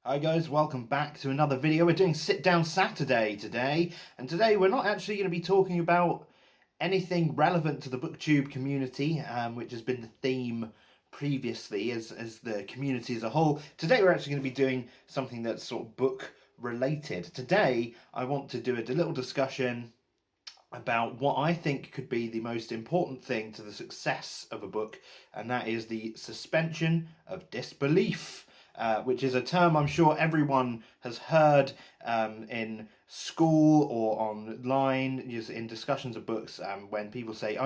Hi guys, welcome back to another video. We're doing Sit Down Saturday today, and today we're not actually going to be talking about anything relevant to the Booktube community, which has been the theme previously as the community as a whole. Today we're actually going to be doing something that's sort of book related. Today I want to do a little discussion about what I think could be the most important thing to the success of a book, and that is the suspension of disbelief. Which is a term I'm sure everyone has heard in school or online, just in discussions of books, when people say, oh,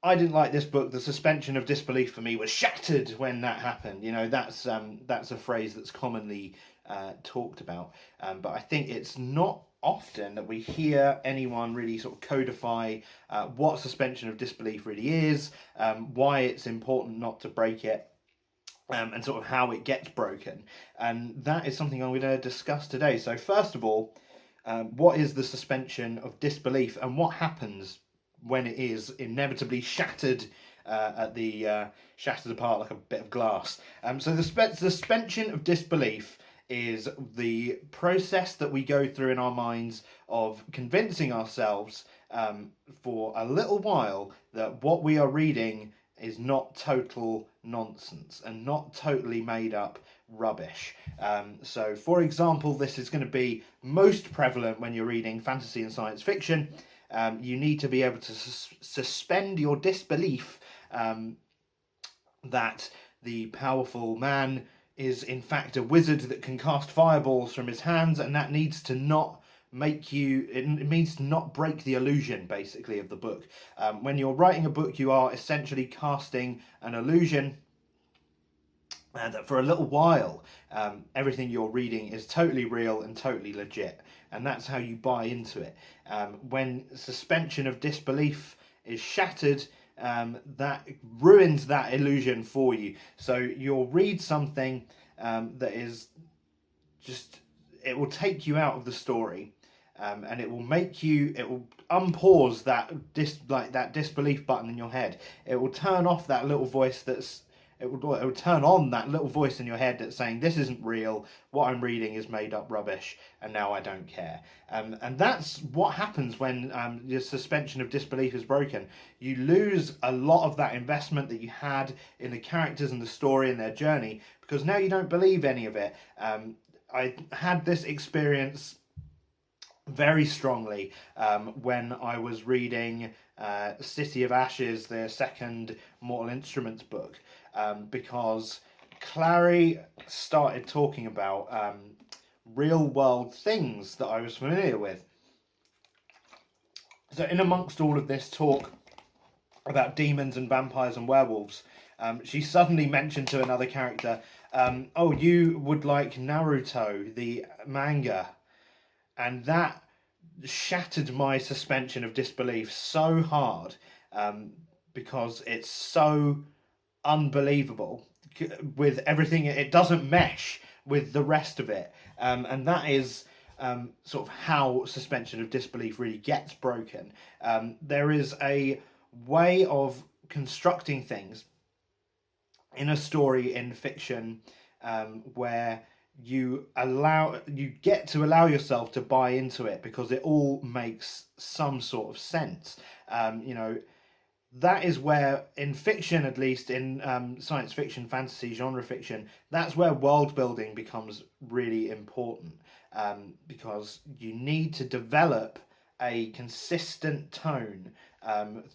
I didn't like this book, the suspension of disbelief for me was shattered when that happened. That's a phrase that's commonly talked about. But I think it's not often that we hear anyone really sort of codify what suspension of disbelief really is, why it's important not to break it, and sort of how it gets broken. And that is something I'm going to discuss today. So first of all, what is the suspension of disbelief and what happens when it is inevitably shattered shattered apart like a bit of glass? So the suspension of disbelief is the process that we go through in our minds of convincing ourselves for a little while that what we are reading is not total nonsense and not totally made up rubbish. So for example, this is going to be most prevalent when you're reading fantasy and science fiction. You need to be able to suspend your disbelief that the powerful man is in fact a wizard that can cast fireballs from his hands, and that needs to not it means to not break the illusion basically of the book. When you're writing a book, you are essentially casting an illusion that for a little while everything you're reading is totally real and totally legit, and that's how you buy into it. When suspension of disbelief is shattered, that ruins that illusion for you. So you'll read something that is just, it will take you out of the story, and it will unpause that disbelief button in your head. It will turn off that little voice it will turn on that little voice in your head that's saying, this isn't real, what I'm reading is made up rubbish, and now I don't care. And that's what happens when your suspension of disbelief is broken. You lose a lot of that investment that you had in the characters and the story and their journey, because now you don't believe any of it. I had this experience very strongly when I was reading City of Ashes, the second Mortal Instruments book, because Clary started talking about real world things that I was familiar with. So in amongst all of this talk about demons and vampires and werewolves, she suddenly mentioned to another character, oh, you would like Naruto, the manga. And that shattered my suspension of disbelief so hard, because it's so unbelievable with everything. It doesn't mesh with the rest of it, and that is sort of how suspension of disbelief really gets broken. There is a way of constructing things in a story in fiction where you get to allow yourself to buy into it because it all makes some sort of sense. That is where, in fiction, at least in science fiction, fantasy, genre fiction, that's where world building becomes really important, because you need to develop a consistent tone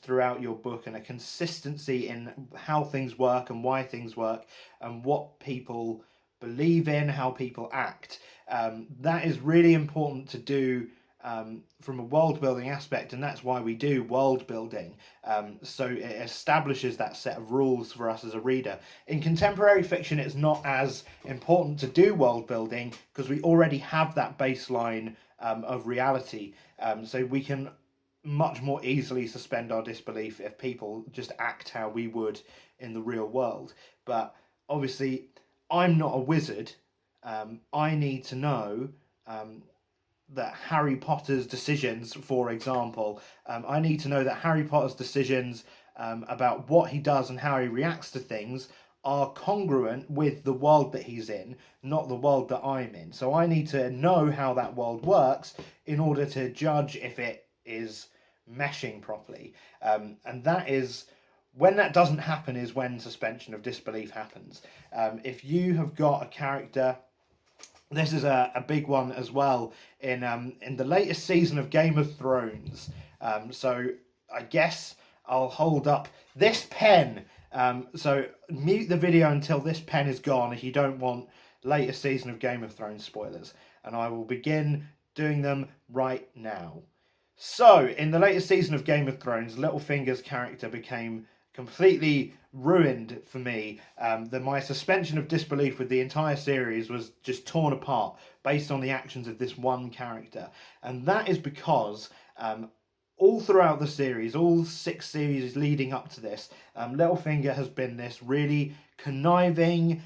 throughout your book, and a consistency in how things work and why things work and what people believe in, how people act. That is really important to do from a world building aspect, and that's why we do world building. So it establishes that set of rules for us as a reader. In contemporary fiction, it's not as important to do world building because we already have that baseline of reality. So we can much more easily suspend our disbelief if people just act how we would in the real world. But obviously, I'm not a wizard. I need to know that Harry Potter's decisions, for example, I need to know that Harry Potter's decisions about what he does and how he reacts to things are congruent with the world that he's in, not the world that I'm in. So I need to know how that world works in order to judge if it is meshing properly. And that is, when that doesn't happen, is when suspension of disbelief happens. If you have got a character, this is a big one as well in the latest season of Game of Thrones. So I guess I'll hold up this pen. So mute the video until this pen is gone if you don't want latest season of Game of Thrones spoilers. And I will begin doing them right now. So, in the latest season of Game of Thrones, Littlefinger's character became completely ruined for me. My suspension of disbelief with the entire series was just torn apart based on the actions of this one character. And that is because all throughout the series, all 6 series leading up to this, Littlefinger has been this really conniving,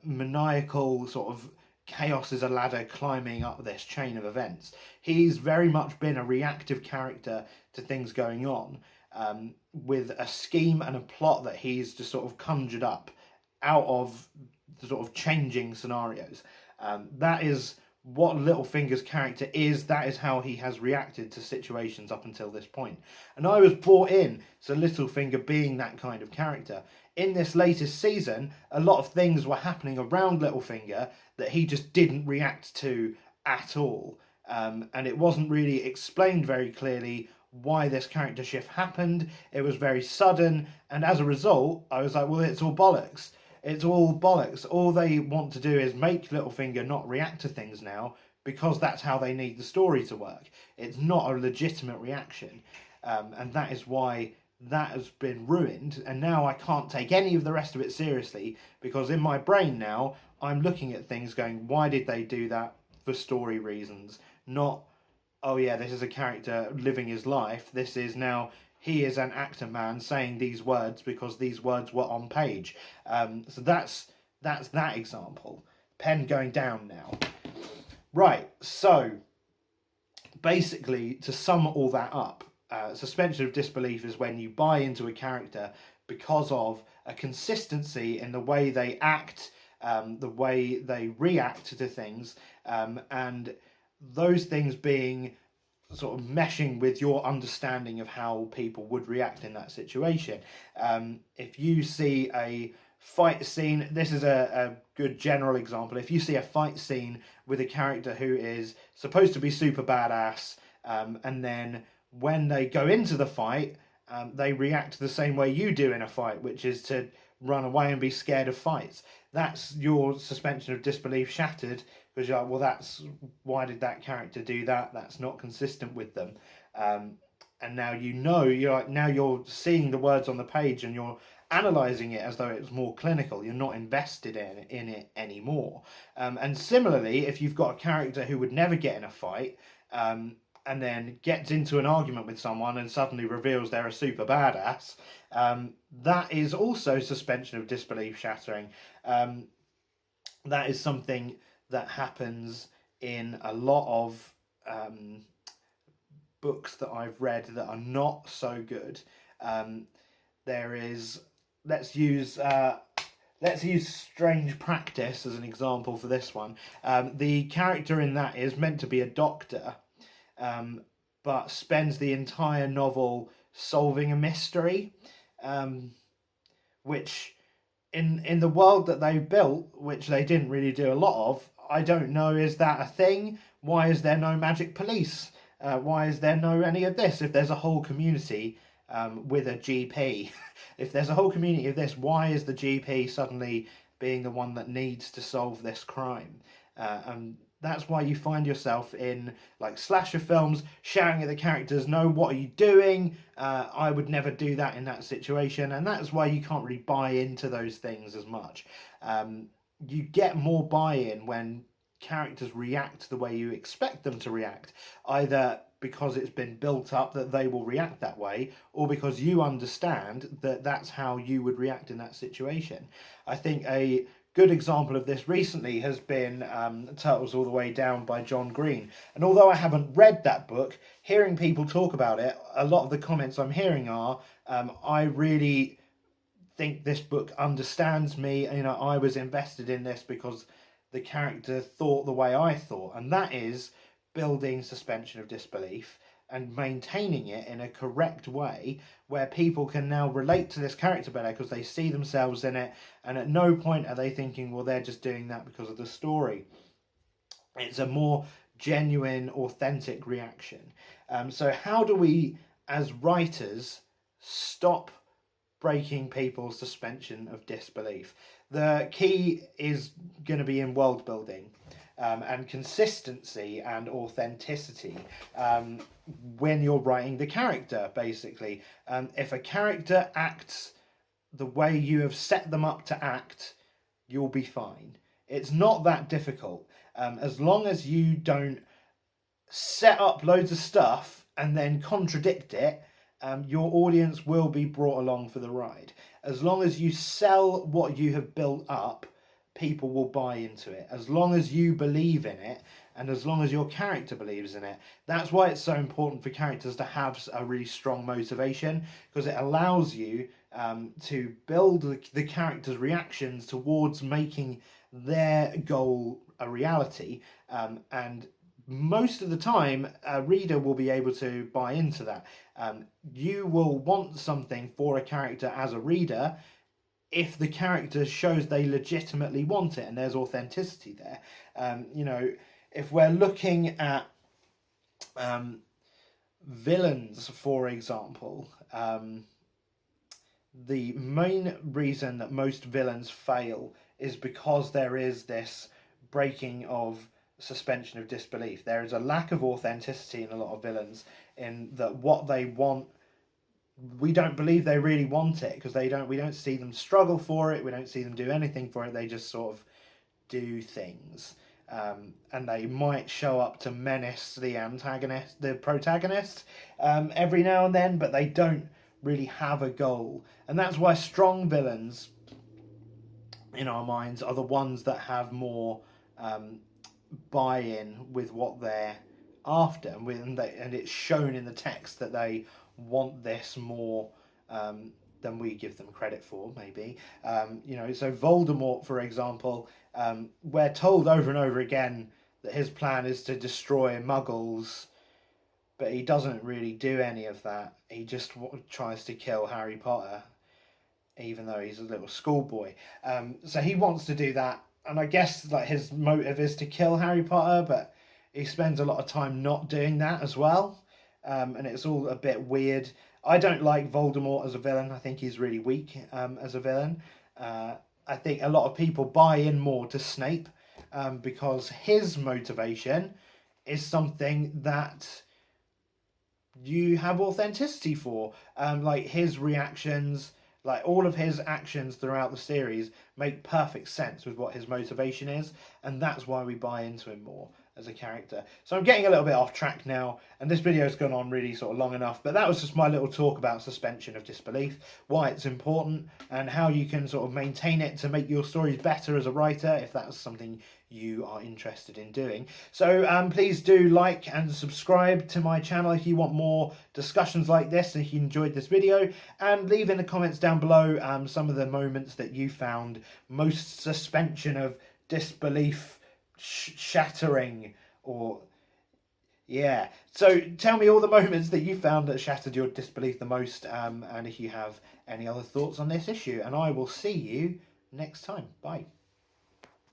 maniacal sort of chaos is a ladder climbing up this chain of events. He's very much been a reactive character to things going on, with a scheme and a plot that he's just sort of conjured up out of the sort of changing scenarios. That is what Littlefinger's character is. That is how he has reacted to situations up until this point. And I was brought in to Littlefinger being that kind of character. In this latest season, a lot of things were happening around Littlefinger that he just didn't react to at all. And it wasn't really explained very clearly why this character shift happened. It was very sudden, and as a result, I was like, well, it's all bollocks. It's all bollocks. All they want to do is make Littlefinger not react to things now, because that's how they need the story to work. It's not a legitimate reaction. And that is why that has been ruined, and now I can't take any of the rest of it seriously, because in my brain now, I'm looking at things going, why did they do that? For story reasons. Not, oh yeah, this is a character living his life. This is now, he is an actor man saying these words because these words were on page. So that's that example. Pen going down now. Right, so basically, to sum all that up, suspension of disbelief is when you buy into a character because of a consistency in the way they act, the way they react to things, and those things being sort of meshing with your understanding of how people would react in that situation. If you see a fight scene, this is a good general example. If you see a fight scene with a character who is supposed to be super badass, and then when they go into the fight, they react the same way you do in a fight, which is to run away and be scared of fights. That's your suspension of disbelief shattered, because you're like, well, why did that character do that? That's not consistent with them. And now now you're seeing the words on the page and you're analysing it as though it was more clinical. You're not invested in it anymore. And similarly, if you've got a character who would never get in a fight, and then gets into an argument with someone and suddenly reveals they're a super badass, that is also suspension of disbelief shattering. That is something that happens in a lot of books that I've read that are not so good. There is, let's use Strange Practice as an example for this one. The character in that is meant to be a doctor, but spends the entire novel solving a mystery, which in the world that they built, which they didn't really do a lot of, I don't know, is that a thing? Why is there no magic police? Why is there no any of this? If there's a whole community with a GP, if there's a whole community of this, why is the GP suddenly being the one that needs to solve this crime? And that's why you find yourself in like slasher films shouting at the characters, no, what are you doing? I would never do that in that situation. And that's why you can't really buy into those things as much. You get more buy-in when characters react the way you expect them to react, either because it's been built up that they will react that way, or because you understand that that's how you would react in that situation. I think a good example of this recently has been Turtles All the Way Down by John Green. And although I haven't read that book, hearing people talk about it, a lot of the comments I'm hearing are, I really think this book understands me. You know, I was invested in this because the character thought the way I thought, and that is building suspension of disbelief and maintaining it in a correct way where people can now relate to this character better because they see themselves in it, and at no point are they thinking, well, they're just doing that because of the story. It's a more genuine, authentic reaction. So how do we, as writers, stop breaking people's suspension of disbelief? The key is going to be in world building. And consistency and authenticity when you're writing the character, basically. If a character acts the way you have set them up to act, you'll be fine. It's not that difficult. As long as you don't set up loads of stuff and then contradict it, your audience will be brought along for the ride. As long as you sell what you have built up, people will buy into it. As long as you believe in it, and as long as your character believes in it. That's why it's so important for characters to have a really strong motivation, because it allows you to build the character's reactions towards making their goal a reality, and most of the time a reader will be able to buy into that. You will want something for a character as a reader if the character shows they legitimately want it and there's authenticity there. You know, if we're looking at villains, for example, the main reason that most villains fail is because there is this breaking of suspension of disbelief. There is a lack of authenticity in a lot of villains, in that what they want, we don't believe they really want it, because we don't see them struggle for it, we don't see them do anything for it, they just sort of do things. And they might show up to menace the protagonist every now and then, but they don't really have a goal. And that's why strong villains in our minds are the ones that have more buy-in with what they're after, and it's shown in the text that they want this more than we give them credit for, maybe. You know, so Voldemort, for example, we're told over and over again that his plan is to destroy Muggles, but he doesn't really do any of that. He just tries to kill Harry Potter, even though he's a little schoolboy. So he wants to do that, and I guess like his motive is to kill Harry Potter, but he spends a lot of time not doing that as well. And it's all a bit weird. I don't like Voldemort as a villain. I think he's really weak as a villain. I think a lot of people buy in more to Snape because his motivation is something that you have authenticity for. Like his reactions, like all of his actions throughout the series make perfect sense with what his motivation is, and that's why we buy into him more as a character. So I'm getting a little bit off track now, and this video's gone on really sort of long enough, but that was just my little talk about suspension of disbelief, why it's important, and how you can sort of maintain it to make your stories better as a writer, if that's something you are interested in doing. So please do like and subscribe to my channel if you want more discussions like this, and if you enjoyed this video, and leave in the comments down below some of the moments that you found most suspension of disbelief shattering, or yeah, so tell me all the moments that you found that shattered your disbelief the most, and if you have any other thoughts on this issue, and I will see you next time. Bye.